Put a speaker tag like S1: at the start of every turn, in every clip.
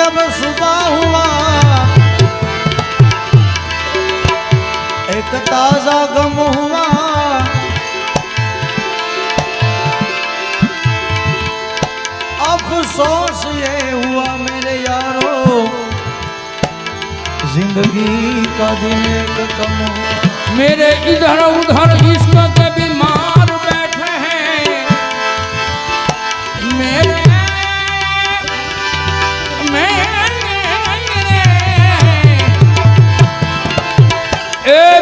S1: अब सुबह हुआ, एक ताजा गम हुआ। अफसोस ये हुआ मेरे यारो, जिंदगी का दिन एक कम हुआ।
S2: मेरे इधर उधर इश्क के बीमार बैठे हैं,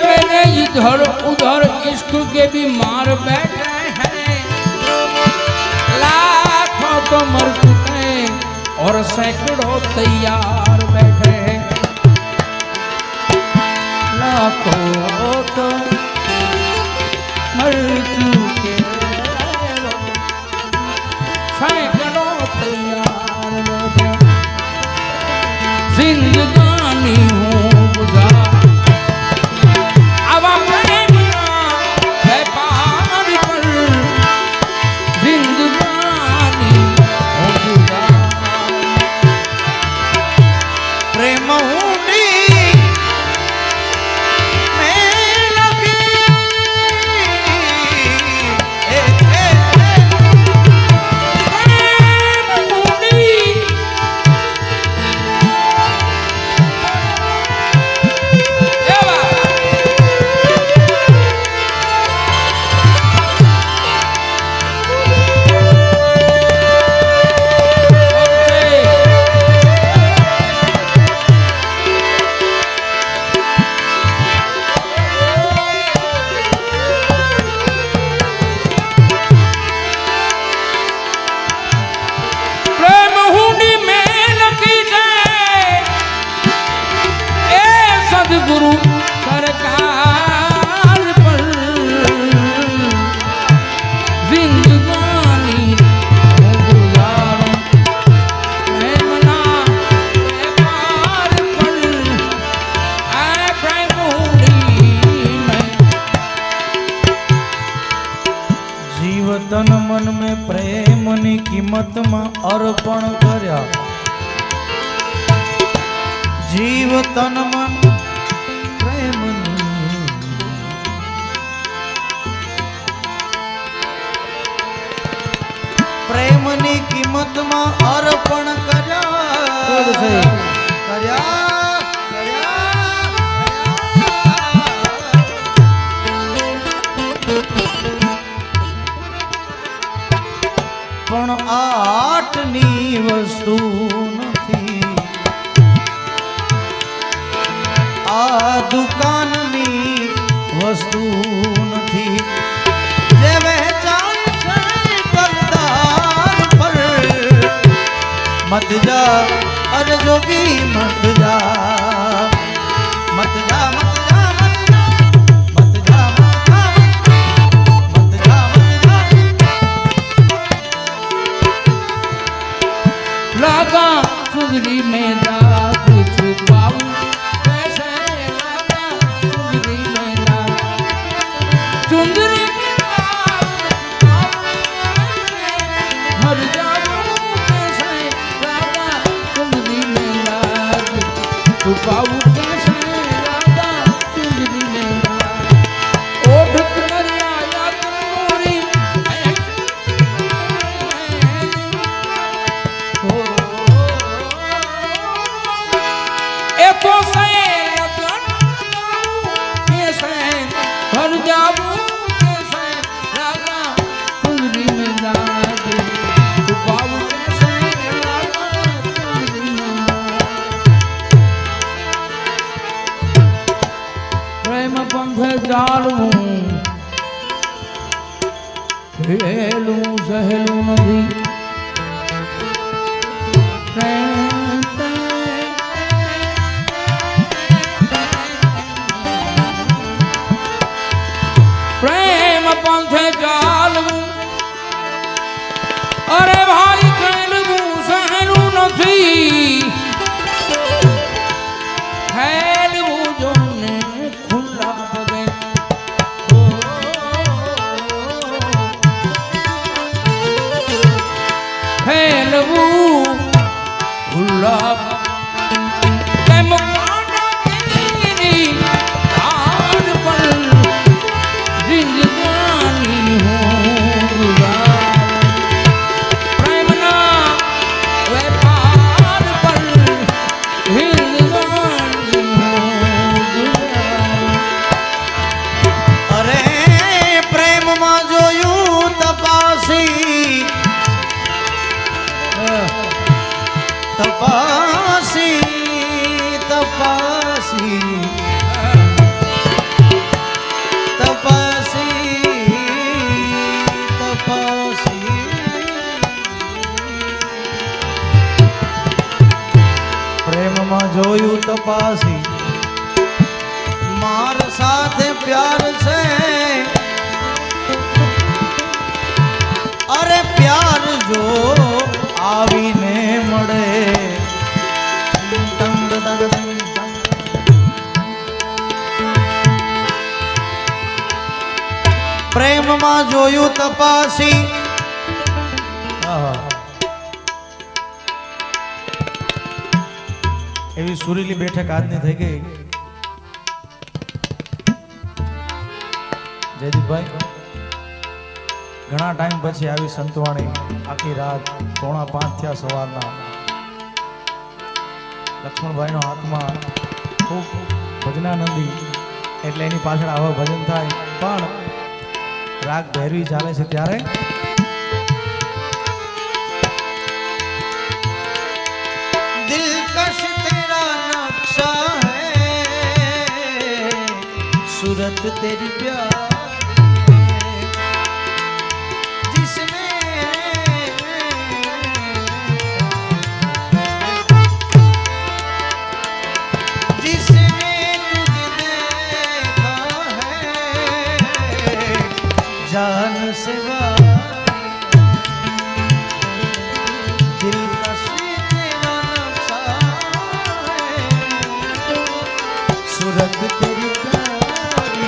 S2: मेरे इधर उधर इश्क के बीमार बैठे हैं। लाखों तो मर चुके और सैकड़ों तैयार बैठे हैं।
S1: लाखों तो
S2: मर चुके सैकड़ों तैयार बैठे। जिंदगानी हूँ बुझा, अब प्रेम व्यापार पर जिंदगानी हूँ बुझा।
S1: प्रेम हुंडी में लगी,
S2: प्रेम हुंडी गुरु सरकार पर जिंदगानी गुजारो। मैं मना व्यापार पर प्रेम में
S1: जीवतन मन में प्रेमनी किंमत में अर्पण कर्या। जीवतन मन प्रेमनी किंमत में अर्पण कर्या। पण आटनी वस्तु नहीं, आ दुकाननी वस्तु नहीं। जे वेचाय छे कलदार पर, मत जा अरे जोगी मत जा, मत जा मत जा मत जा मत जा मत जा मत जा।
S2: लागा सुगरी में जा कुछ पाऊं, कैसे लागा सुगरी में जा, सुंदरी मर जाऊं कैसे लागा सुंदरी में लाग, तू पाऊं कैसे लागा सुंदरी में लाग। ओढ़ करिया याद मोरी तो से भर जाऊं कैसे रागा सुंदरी में लाग, तू पाऊं कैसे रागा सुंदरी में लाग। प्रेम पंथ जालूं हेलूं सहेलूं नहीं। प्रेम पंथे चालવું, अरे भाई खेलવું સહેલું નથી। ખેલવું જોને ખુલ્લા પગે, ખેલવું ખુલ્લા કેમ કાંડાની તાર પર જિંદગાની હું પ્રેમના વેપાર પર જિંદગાની
S1: અરે પ્રેમમાં જોયું તપાસી તપાસી તપાસી તપાસી તપાસી પ્રેમમાં જોયું તપાસી માર સાથે પ્યાર છે અરે પ્યાર જો આવીને મળે ટંગ ટંગ ટંગ ટંગ. પ્રેમમાં જોયું તપાસી એવી સુરીલી બેઠક આજની થઈ ગઈ જયદીપભાઈ ઘણા ટાઈમ પછી આવી સંતવાણી આખી રાત 4:45 થયા સવારના લક્ષ્મણભાઈનો હાથમાં ખૂબ ભજનાનંદી એટલે એની પાછળ આવા ભજન થાય પણ રાગ ભૈરવી ચાલે છે ત્યારે દિલકશ તેરા નકશા હૈ सूरत तेरी प्यार जान से दिल का तेरा नक्शा है सूरत तेरी प्यारी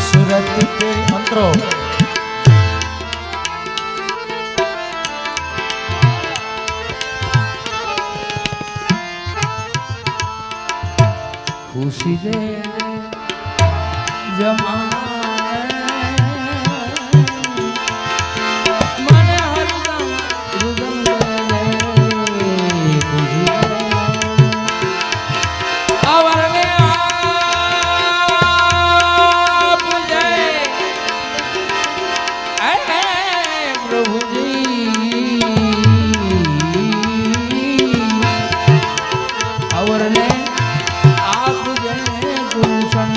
S1: सूरत तेरी मंत्रो
S2: खुशी दे जमाने મને હરદમ રુદન દે ખુશી આવરને આપ જય હે પ્રભુજી આવરને આપ જય ગુરુશન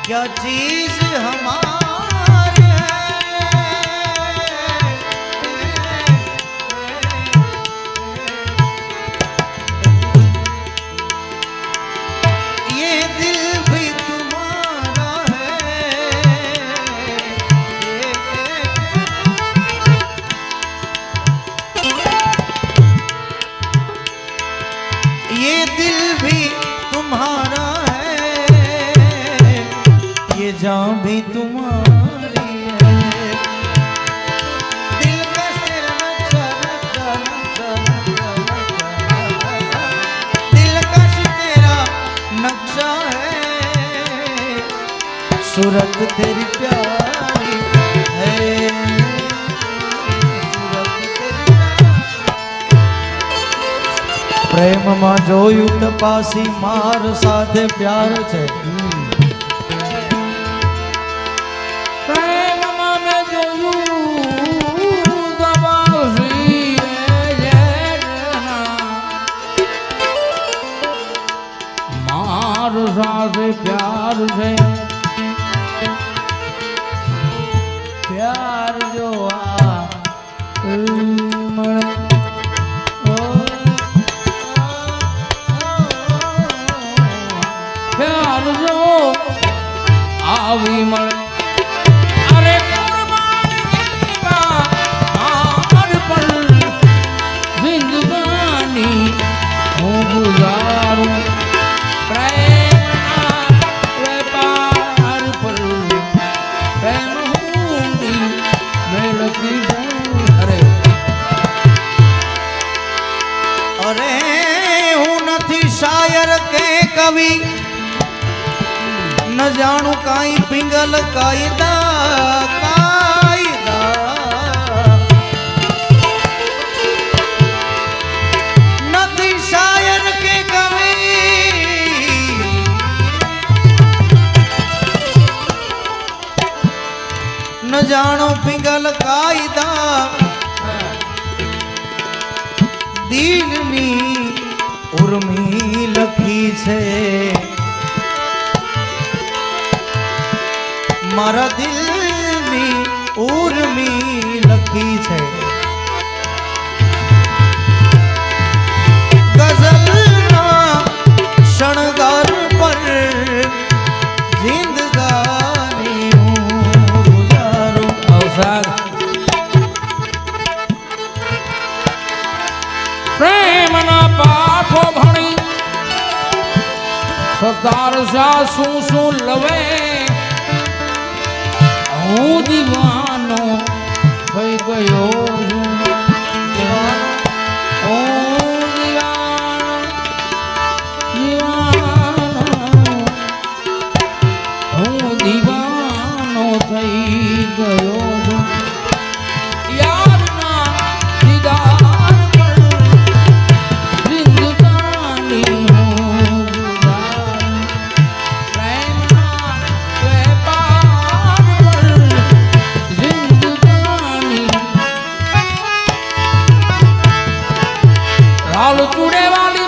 S1: क्या चीज हमारे ये दिल भी तुम्हारा है ये दिल भी तुम्हारा ये जान भी तुम्हारी है दिल का तेरा नक्शा नक्शा नक्शा नक्शा दिल का तेरा नक्शा है सूरत तेरी प्यारी है प्रेम માં જોયું તપાસી માર સાથે પ્યાર છે
S2: સાથે પ્યાર છે પ્યાર જો આ મળે જિંદગાની હું ગુજારું પ્રેમના વેપાર પર પ્રેમ હુંની મેળકી જાઉં.
S1: અરે હું નથી શાયર કે કવિ ન જાણું કાંઈ પિંગલ કાયદા કાયદા નથી શાયર કે કવિ ન જાણો પિંગલ કાયદા દિલની ઉર્મી લખી છે મારા દિલની ઉર્મી લખી છે ગઝલના શણગાર પર જિંદગાની હું ગુજારું.
S2: અવસાદ પ્રેમના પાઠો ભણી સરદાર શાહ શું લવે હું દીવાનો થઈ ગયો હું દીવાનો થઈ ગયો છું. યારના દીદાર પર જિંદગાની હું ગુજારું. પ્રેમના વેપાર પર જિંદગાની લાલ ચૂડે વાલી